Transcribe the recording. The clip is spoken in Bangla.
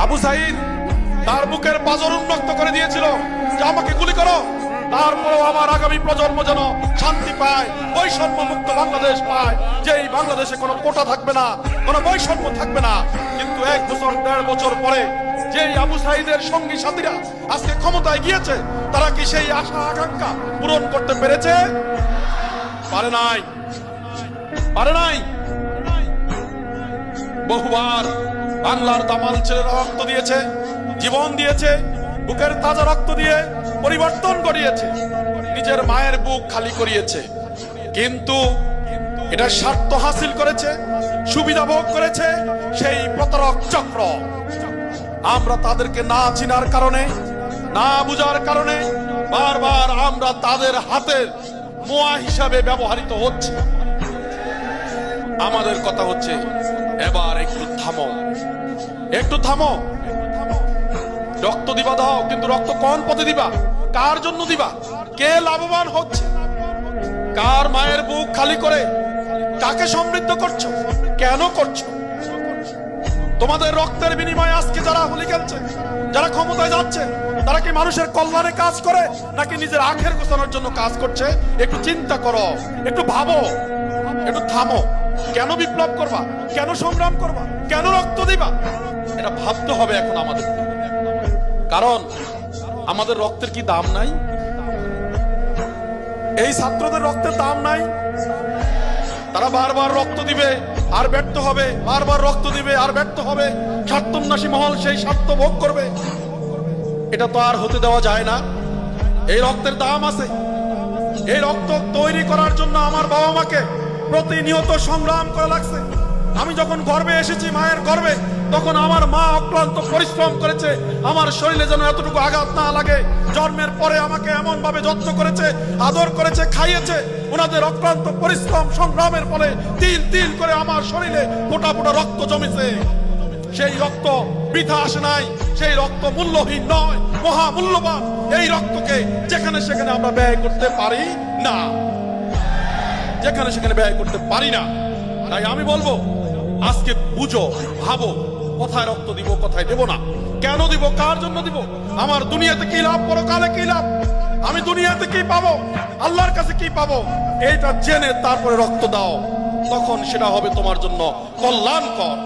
আবু সাইদ তার বুকের পাঁজর উন্মুক্ত করে দিয়েছিল যে আমাকে গুলি করো, তারপরেও আমার আগামী প্রজন্ম যেন শান্তি পায়, বৈষম্য মুক্ত বাংলাদেশ পায়, যে এই বাংলাদেশে কোনো কোটা থাকবে না, কোনো বৈষম্য থাকবে না। কিন্তু 1 বছর 1.5 বছর পরে যেই আবু সাইদের সঙ্গী সাথীরা আজকে ক্ষমতায় গিয়েছে, তারা কি সেই আশা আকাঙ্ক্ষা পূরণ করতে পেরেছে? পারে নাই, পারে নাই। বহুবার বাংলার দামাল ছেলেরা রক্ত দিয়েছে, জীবন দিয়েছে, বুকের তাজা রক্ত দিয়ে পরিবর্তন করিয়েছে, নিজের মায়ের বুক খালি করিয়েছে। কিন্তু এটা স্বার্থ হাসিল করেছে, সুবিধা ভোগ করেছে সেই প্রতারক চক্র। আমরা তাদেরকে না চিনার কারণে, না বুঝার কারণে বারবার আমরা তাদের হাতের মোয়া হিসাবে ব্যবহৃত হচ্ছে। আমাদের কথা হচ্ছে এবার একটু থামো, একটু থামো। রক্ত দিবা দাও, কিন্তু রক্ত কোন পথে দিবা, কার জন্য দিবা, কে লাভবান হচ্ছে, কার মায়ের বুক খালি করে কাকে সমৃদ্ধ করছো, কেন করছো? তোমাদের রক্তের বিনিময়ে আজকে যারা হোলি খেলছে, যারা ক্ষমতায় যাচ্ছে, তারা কি মানুষের কল্যাণে কাজ করে নাকি নিজের আখের গোছানোর জন্য কাজ করছে? একটু চিন্তা করো, একটু ভাবো, একটু থামো। কেন বিপ্লব করবা, কেন সংগ্রাম করবা, কেন রক্ত দিবা, এটা ভাবতে হবে এখন আমাদের। কারণ আমাদের রক্তের কি দাম নাই? এই ছাত্রদের রক্তের দাম নাই? তারা বারবার রক্ত দিবে আর ব্যর্থ হবে, বারবার রক্ত দিবে আর ব্যর্থ হবে, স্বার্থন্যাসী মহল সেই স্বার্থ ভোগ করবে। এটা তো আর হতে দেওয়া যায় না। এই রক্তের দাম আছে। এই রক্ত তৈরি করার জন্য আমার বাবা মাকে প্রতিনিয়ত সংগ্রাম করা লাগছে। আমি যখন গর্ভে এসেছি, মায়ের গর্ভে, তখন আমার মা অক্লান্ত পরিশ্রম করেছে আমার শরীরে যেন এতটুকু আঘাত না লাগে। জন্মের পরে আমাকে এমন ভাবে যত্ন করেছে, আদর করেছে, খাইয়েছে। ওনাদের অক্লান্ত পরিশ্রম সংগ্রামের ফলে তিল তিল করে আমার শরীরে ফোঁটা ফোঁটা রক্ত জমেছে। সেই রক্ত বৃথা আসে নাই, সেই রক্ত মূল্যহীন নয়, মহামূল্যবান। এই রক্তকে যেখানে সেখানে আমরা ব্যয় করতে পারি না, যেখানে সেখানে ব্যয় করতে পারি না। তাই আমি বলবো, আজকে বুঝো, ভাবো, কোথায় রক্ত দিব, কোথায় দেব না, কেন দিব, কার জন্য দিব, আমার দুনিয়াতে কি লাভ, পরকালে কি লাভ, আমি দুনিয়াতে কি পাবো, আল্লাহর কাছে কি পাবো, এইটা জেনে তারপরে রক্ত দাও। তখন সেটা হবে তোমার জন্য কল্যাণকর।